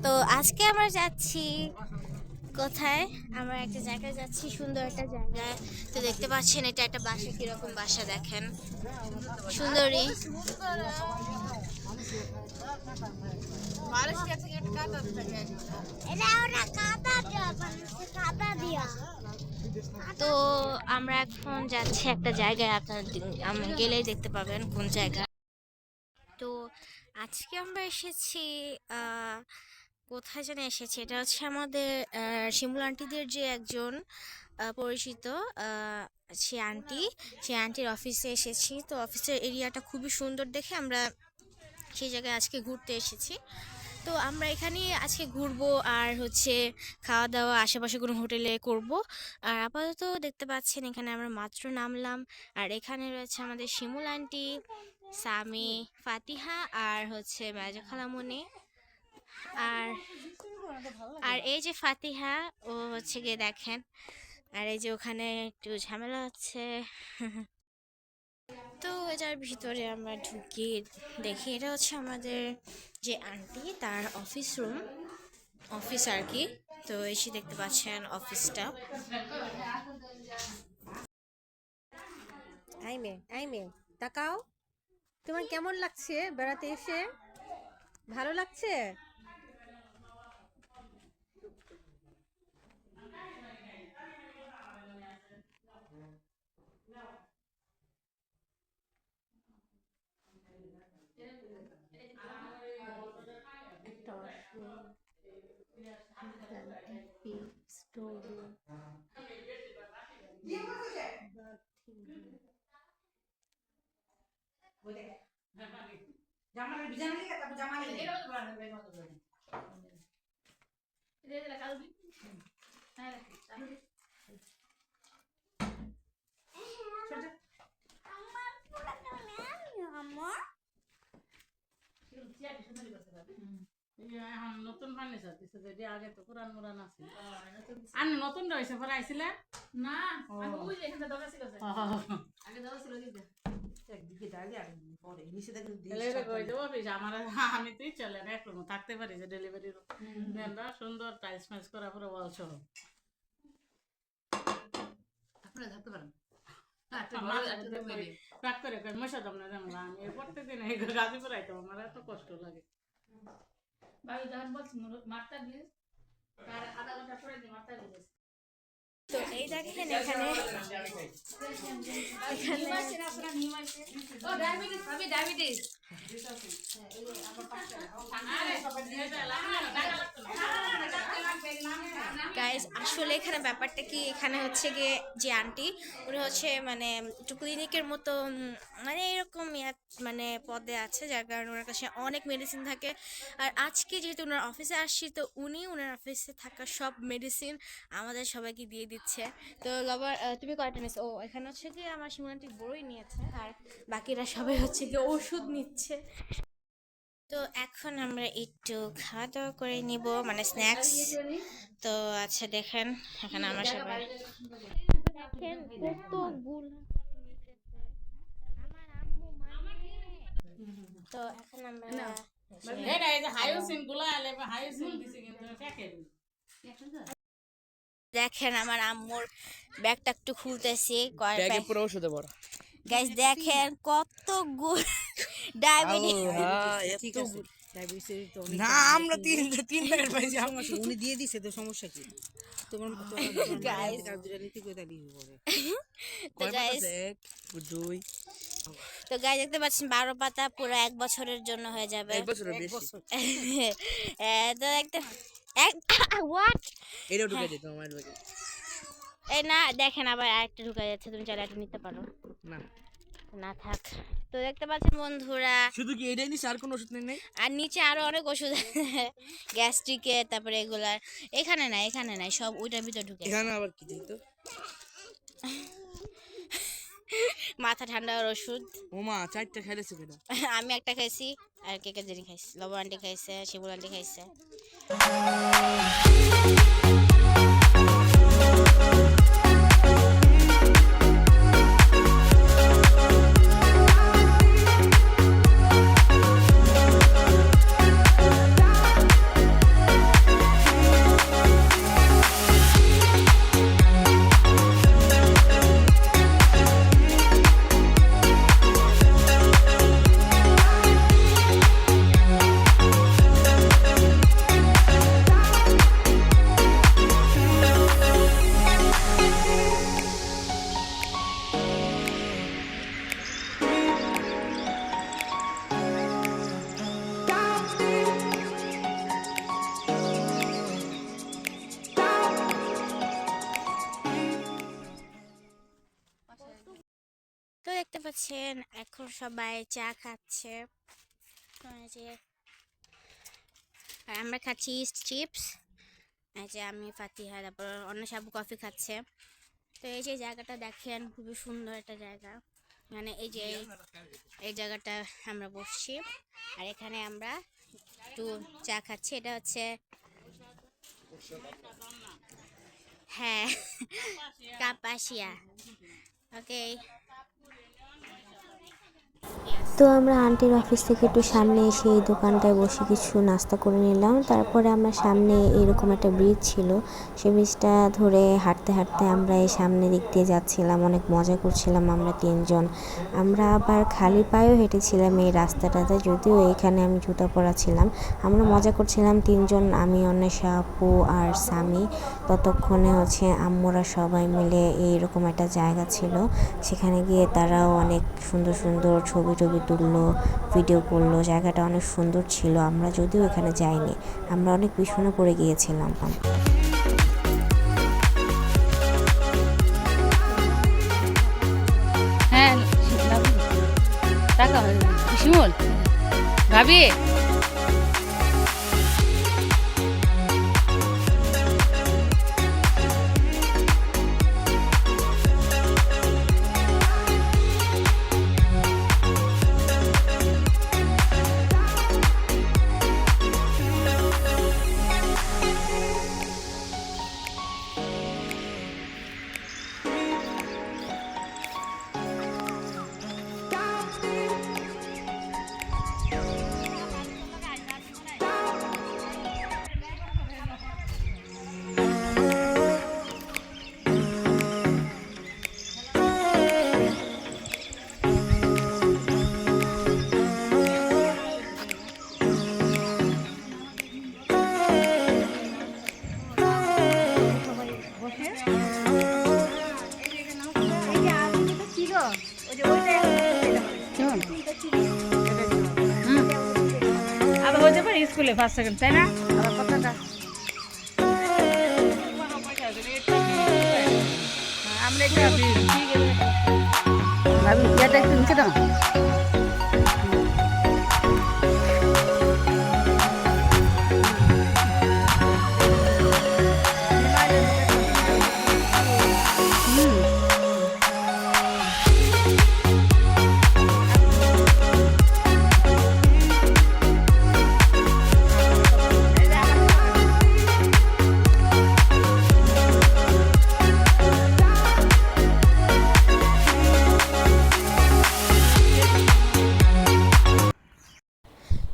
তো আজকে আমরা যাচ্ছি কোথায়? আমরা একটা জায়গায় যাচ্ছি, সুন্দর একটা জায়গায়। তো দেখতে পাচ্ছেন এটা একটা বাসা, কিরকম বাসা দেখেন, সুন্দরী। তো আমরা এখন যাচ্ছি একটা জায়গায়, আপনার গেলেই দেখতে পাবেন কোন জায়গা। তো আজকে আমরা এসেছি কোথায় যেন এসেছি, এটা হচ্ছে আমাদের শিমুল আন্টিদের যে একজন পরিচিত সে আন্টির অফিসে এসেছি। তো অফিসের এরিয়াটা খুবই সুন্দর দেখে আমরা সেই জায়গায় আজকে ঘুরতে এসেছি। তো আমরা এখানে আজকে ঘুরবো আর হচ্ছে খাওয়া দাওয়া আশেপাশে কোনো হোটেলে করব। আর আপাতত দেখতে পাচ্ছেন এখানে আমরা মাত্র নামলাম, আর এখানে রয়েছে আমাদের শিমুল আন্টি, সামি, ফাতিহা আর হচ্ছে মেজো খালামণি। আর আর এই যে ফাতিহা, ও হচ্ছে গিয়ে দেখেন, আর এই যে ওখানে একটু ঝামেলা হচ্ছে। তো এটার ভিতরে আমরা ঢুকি, দেখি এটা হচ্ছে আমাদের যে আন্টি তার অফিস আর কি। তো এসে দেখতে পাচ্ছেন অফিসটা। আইমে তাকাও, তোমার কেমন লাগছে বেড়াতে এসে? ভালো লাগছে? নতুন ফার্নিচার দিছে, যদি আগে তো পুরান মুরান আছে। আর নতুন রয়েছে পরে আইছিলে না? আগে ওই এখানে দরজা ছিল, আগে দরজা ছিল দিতে একদিকে ডালি আর পরে নিচে দেখেন ডেলিভারি করে দেব। অফিস আমার, আমি তুই চলে না একটু থাকতে পারি যে ডেলিভারি দেনরা সুন্দর টাইলস ম্যাচ করা পুরো ওয়াল সহ আপনারা থাকতে পারেন। রাগ করে কই মশা দম না জানলা, আমি প্রত্যেকদিন এই গাজীপুর আইতাম, আমার এত কষ্ট লাগে। ভাই যখন বলছি মারতা দিস তার আধা ঘন্টা পরে দিয়ে মারতা দিস। তো এই দেখেন এখানে গাইস, আসলে এখানে ব্যাপারটা কি, এখানে হচ্ছে গিয়ে যে আন্টি, উনি হচ্ছে মানে একটু ক্লিনিকের মতো মানে এরকম মানে পদে আছে, যার কারণে ওনার কাছে অনেক মেডিসিন থাকে। আর আজকে যেহেতু ওনার অফিসে আসছি, তো উনি ওনার অফিসে থাকা সব মেডিসিন আমাদের সবাইকে দিয়ে দিচ্ছে। তো লবার, তুমি কয়টা নিয়েছো? ও, এখানে হচ্ছে গিয়ে আমার শিমুল আন্টি বড়ই নিয়েছে, আর বাকিরা সবাই হচ্ছে গিয়ে ওষুধ নিচ্ছে। তো এখন আমরা একটু খাওয়া দাওয়া করে নিব, মানে স্ন্যাক্স। তো আচ্ছা দেখেন এখানে আমরা সবাই দেখেন কতগুলো। তো এখন আমরা দেখেন আমার আম্মুর ব্যাগটা একটু খুলতেছি, পুরো ওষুধে ভরা। গাইস দেখেন কতগুলো ডায়াবেটিস। না, আমরা তিন প্যাকেট পাইছি। উনি দিয়ে দিছে, তো সমস্যা কি? তোমার গাইস তো গাইস দেখতে পাচ্ছেন 12 পাতা পুরো 1 বছরের জন্য হয়ে যাবে। এক বছরের বেশি। তো দেখতে হোয়াট এটা ঢুকে দিত আমার ব্যাগে। এই না দেখেন আবার আরেকটা ঢুকে যাচ্ছে, তুমি চাইলে একটা নিতে পারো। না না থাক। তো দেখতে পাচ্ছেন বন্ধুরা, শুধু কি এটাই নিছে, আর কোনো ওষুধ নেই? আর নিচে আরো অনেক ওষুধ গ্যাস্ট্রিকের, তারপরে এগুলার। এখানে নাই সব ওইটার ভিতর ঢুকে। এখানে আবার কি দিত? মাথা ঠান্ডার ওষুধ। ওমা 4টা খাইলেছে কেন? আমি একটা খাইছি, আর কে কে জানি খাইছে, লবণ আন্টি খাইছে, শিবুল আন্টি খাইছে। দেখতে পাচ্ছেন এখন সবাই চা খাচ্ছে। এই যে আর আমরা খাচ্ছি চিপস। এই যে আমি ফাতিহা, তারপর অন্য সব কফি খাচ্ছে। তো এই যে জায়গাটা দেখেন, খুবই সুন্দর একটা জায়গা। মানে এই যে এই জায়গাটা আমরা বসছি, আর এখানে আমরা একটু চা খাচ্ছি। এটা হচ্ছে হ্যাঁ কাপাসিয়া। ওকে, তো আমরা আন্টির অফিস থেকে একটু সামনে এসে এই দোকানটায় বসে কিছু নাস্তা করে নিলাম। তারপরে আমরা সামনে এরকম একটা ব্রিজ ছিল, সেই ব্রিজটা ধরে হাঁটতে হাঁটতে আমরা এই সামনে দিক দিয়ে যাচ্ছিলাম। অনেক মজা করছিলাম আমরা তিনজন। আমরা আবার খালি পায়েও হেঁটেছিলাম এই রাস্তাটাতে, যদিও এখানে আমি জুতা পরা ছিলাম। আমরা মজা করছিলাম তিনজন, আমি, অন্বেষা আপু আর সামি। ততক্ষণে আম্মুরা সবাই মিলে এইরকম একটা জায়গা ছিল, সেখানে গিয়ে তারাও অনেক সুন্দর সুন্দর ছবি তুললো, ভিডিও করলো। জায়গাটা অনেক সুন্দর ছিল। আমরা যদিও এখানে যাইনি, আমরা অনেক পিছনে পড়ে গিয়েছিলাম। হ্যাঁ টাকা শিমুল ভাবি আবার হতে পারে স্কুলে 5 সেকেন্ড, তাই না? আবার কতটা আমরা এটা ভাবি এটা একটু নিচে দাও।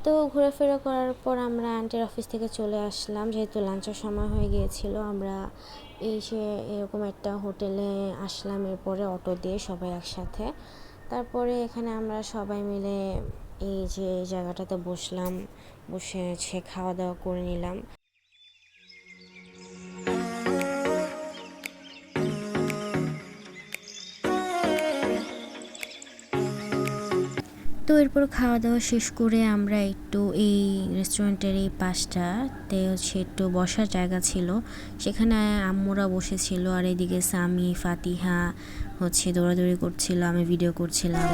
তো ঘোরাফেরা করার পর আমরা আন্টির অফিস থেকে চলে আসলাম, যেহেতু লাঞ্চের সময় হয়ে গিয়েছিল। আমরা এসে এরকম একটা হোটেলে আসলাম, এরপরে অটো দিয়ে সবাই একসাথে। তারপরে এখানে আমরা সবাই মিলে এই যে এই জায়গাটাতে বসলাম, বসে খাওয়া দাওয়া করে নিলাম। তো এরপর খাওয়া দাওয়া শেষ করে আমরা একটু এই রেস্টুরেন্টের এই পাশটাতে একটু বসার জায়গা ছিল, সেখানে আম্মুরা বসেছিল। আর এদিকে সামি, ফাতিহা দৌড়াদৌড়ি করছিল, আমি ভিডিও করছিলাম।